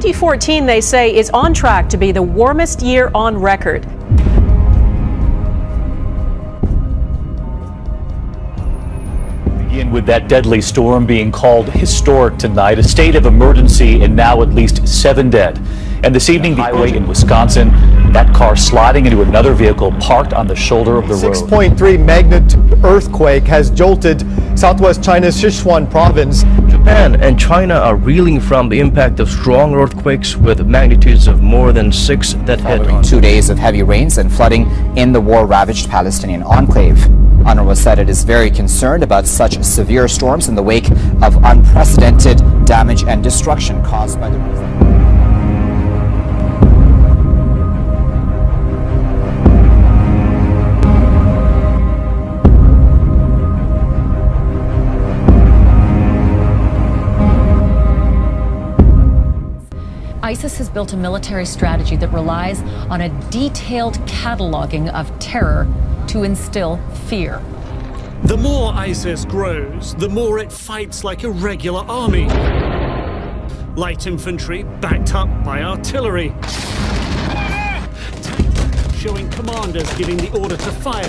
2014, they say, is on track to be the warmest year on record. Begin with that deadly storm being called historic tonight, a state of emergency and now at least 7 dead. And this evening, the highway in Wisconsin, that car sliding into another vehicle parked on the shoulder of the road. 6.3 magnitude earthquake has jolted southwest China's Sichuan province. Japan and China are reeling from the impact of strong earthquakes with magnitudes of more than 6 that hit. Following 2 days of heavy rains and flooding in the war-ravaged Palestinian enclave. UNRWA said it is very concerned about such severe storms in the wake of unprecedented damage and destruction caused by the ISIS has built a military strategy that relies on a detailed cataloging of terror to instill fear. The more ISIS grows, the more it fights like a regular army. Light infantry backed up by artillery. Tanks showing commanders giving the order to fire.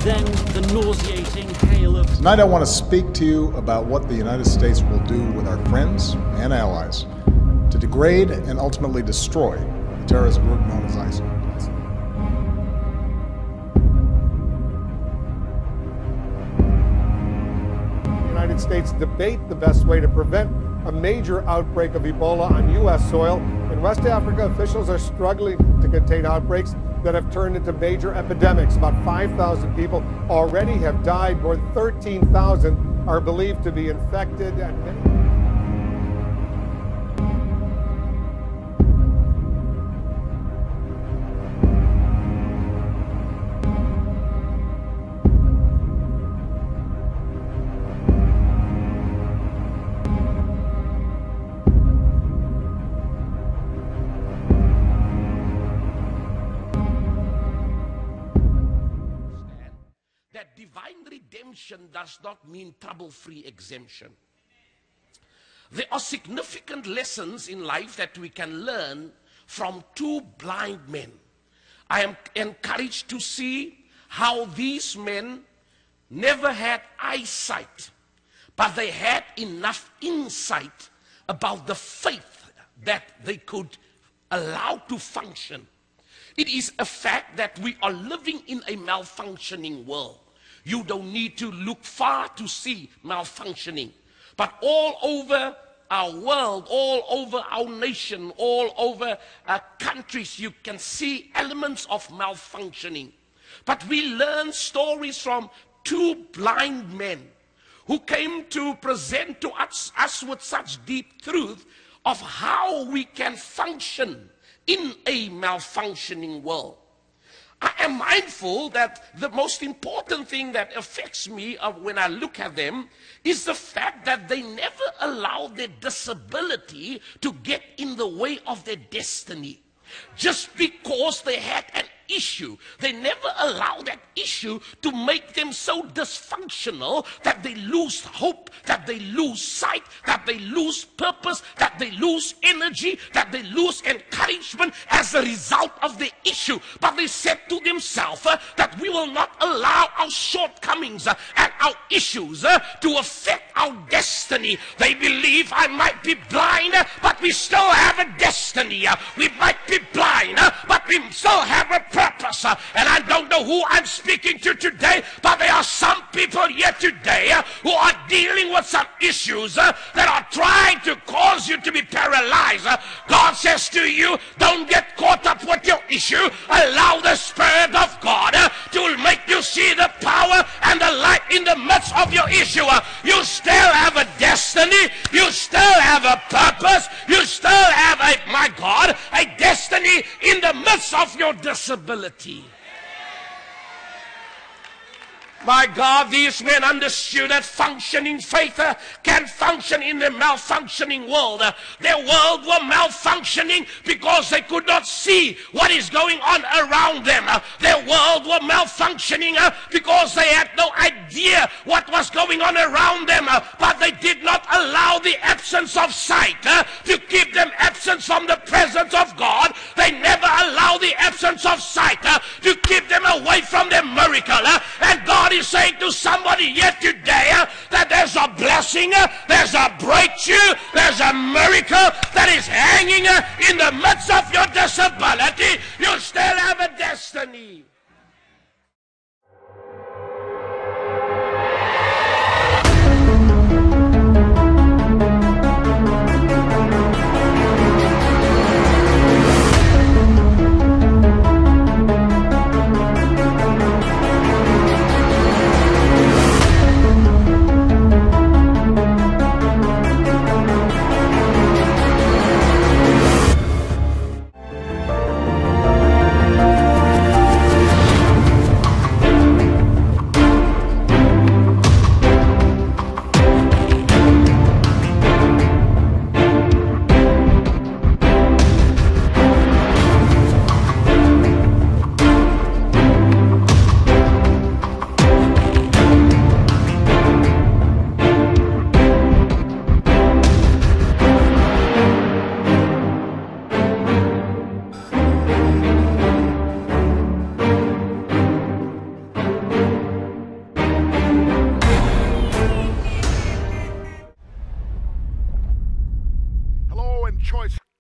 Then the nauseating hail of... Tonight I want to speak to you about what the United States will do with our friends and allies to degrade and ultimately destroy the terrorist group known as ISIL. The United States debate the best way to prevent a major outbreak of Ebola on U.S. soil. In West Africa, officials are struggling to contain outbreaks that have turned into major epidemics. About 5,000 people already have died. More than 13,000 are believed to be infected, and many... that divine redemption does not mean trouble-free exemption. There are significant lessons in life that we can learn from two blind men. I am encouraged to see how these men never had eyesight, but they had enough insight about the faith that they could allow to function. It is a fact that we are living in a malfunctioning world. You don't need to look far to see malfunctioning. But all over our world, all over our nation, all over our countries, you can see elements of malfunctioning. But we learn stories from two blind men who came to present to us with such deep truth of how we can function in a malfunctioning world. I am mindful that the most important thing that affects me when I look at them is the fact that they never allow their disability to get in the way of their destiny. Just because they had an issue, they never allow that issue to make them so dysfunctional that they lose hope, that they lose sight, that they lose purpose, that they lose energy, that they lose encouragement as a result of the issue. But they said to themselves that we will not allow our shortcomings and our issues to affect our destiny. They believe I might be blind, but we still have a destiny. We might be blind, but we still have a purpose. And I don't know who I'm speaking to today, but there are some people here today who are dealing with some issues that are trying to cause you to be paralyzed. God says to you, don't get caught up with your issue. Allow the Spirit of God to make you see the power and the light in the midst of your issue. You still have a destiny. You still have a purpose. You still have my God, a destiny in the midst of your disability. My God, these men understood that functioning faith can function in the malfunctioning world. Their world were malfunctioning because they could not see what is going on around them. Their world were malfunctioning because they had no idea what was going on around them. But they did not allow the absence of sight to keep them absent from the presence of God. They never allow the absence of sight to keep them away from their miracle. And God is saying to somebody here today that there's a blessing, there's a breakthrough, there's a miracle that is hanging in the midst of your disability. You still have a destiny.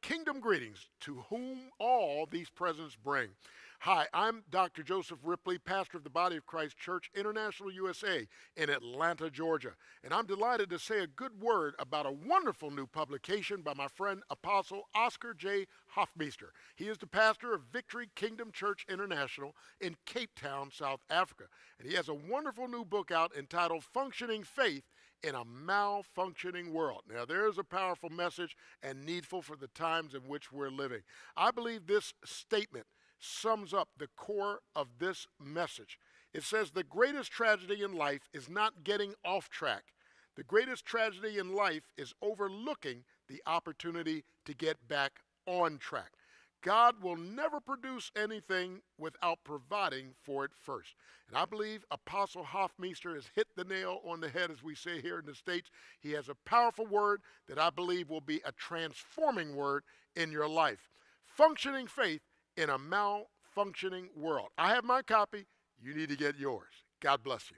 Kingdom greetings to whom all these presents bring. Hi, I'm Dr. Joseph Ripley, pastor of the Body of Christ Church International USA in Atlanta, Georgia. And I'm delighted to say a good word about a wonderful new publication by my friend Apostle Oscar J. Hoffmeester. He is the pastor of Victory Kingdom Church International in Cape Town, South Africa. And he has a wonderful new book out entitled Functioning Faith in a Malfunctioning World. Now, there is a powerful message and needful for the times in which we're living. I believe this statement sums up the core of this message. It says the greatest tragedy in life is not getting off track. The greatest tragedy in life is overlooking the opportunity to get back on track. God will never produce anything without providing for it first. And I believe Apostle Hoffmeester has hit the nail on the head, as we say here in the States. He has a powerful word that I believe will be a transforming word in your life. Functioning faith in a malfunctioning world. I have my copy. You need to get yours. God bless you.